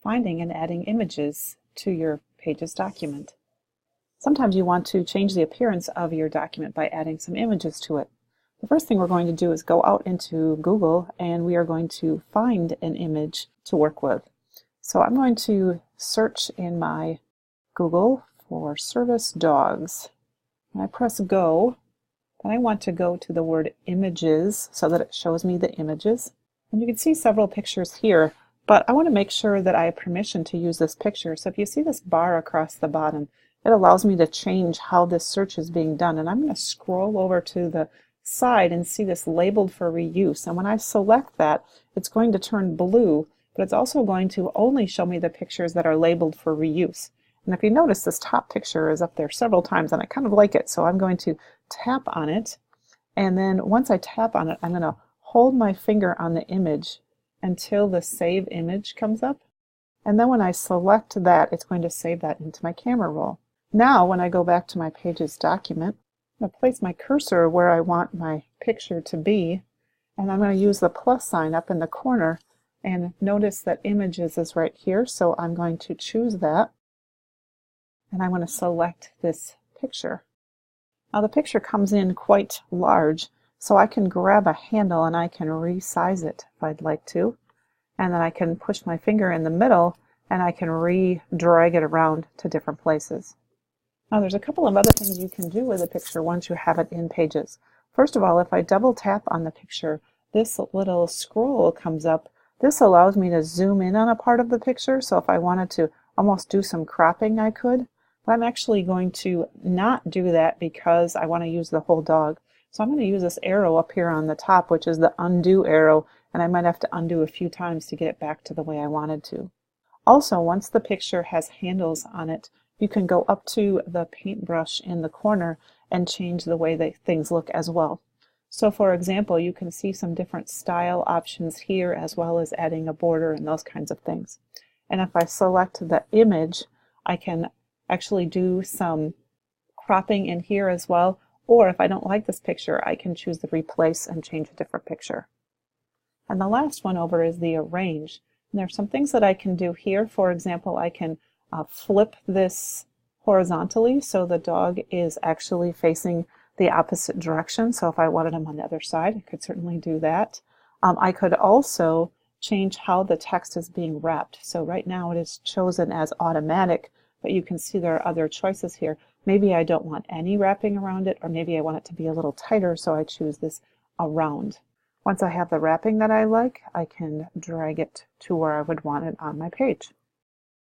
finding and adding images to your Pages document. Sometimes you want to change the appearance of your document by adding some images to it. The first thing we're going to do is go out into Google and we are going to find an image to work with. So I'm going to search in my Google for service dogs. When I press go, then I want to go to the word images so that it shows me the images. And you can see several pictures here, but I want to make sure that I have permission to use this picture. So if you see this bar across the bottom, it allows me to change how this search is being done. And I'm going to scroll over to the side and see this labeled for reuse. And when I select that, it's going to turn blue, but it's also going to only show me the pictures that are labeled for reuse. And if you notice, this top picture is up there several times, and I kind of like it, so I'm going to tap on it. And then once I tap on it, I'm going to hold my finger on the image until the Save Image comes up. And then when I select that, it's going to save that into my camera roll. Now, when I go back to my Pages document, I'm going to place my cursor where I want my picture to be, and I'm going to use the plus sign up in the corner, and notice that Images is right here, so I'm going to choose that, and I'm going to select this picture. Now the picture comes in quite large, so I can grab a handle and I can resize it if I'd like to, and then I can push my finger in the middle and I can re-drag it around to different places. Now there's a couple of other things you can do with a picture once you have it in Pages. First of all, if I double tap on the picture, this little scroll comes up. This allows me to zoom in on a part of the picture, so if I wanted to almost do some cropping, I could. But I'm actually going to not do that because I want to use the whole dog. So I'm going to use this arrow up here on the top, which is the undo arrow, and I might have to undo a few times to get it back to the way I wanted to. Also, once the picture has handles on it, you can go up to the paintbrush in the corner and change the way that things look as well. So for example, you can see some different style options here, as well as adding a border and those kinds of things. And if I select the image, I can actually do some cropping in here as well, or if I don't like this picture, I can choose the replace and change a different picture. And the last one over is the arrange. And there are some things that I can do here. For example, I can flip this horizontally so the dog is actually facing the opposite direction. So if I wanted him on the other side, I could certainly do that. I could also change how the text is being wrapped. So right now it is chosen as automatic, but you can see there are other choices here. Maybe I don't want any wrapping around it, or maybe I want it to be a little tighter, so I choose this around. Once I have the wrapping that I like, I can drag it to where I would want it on my page.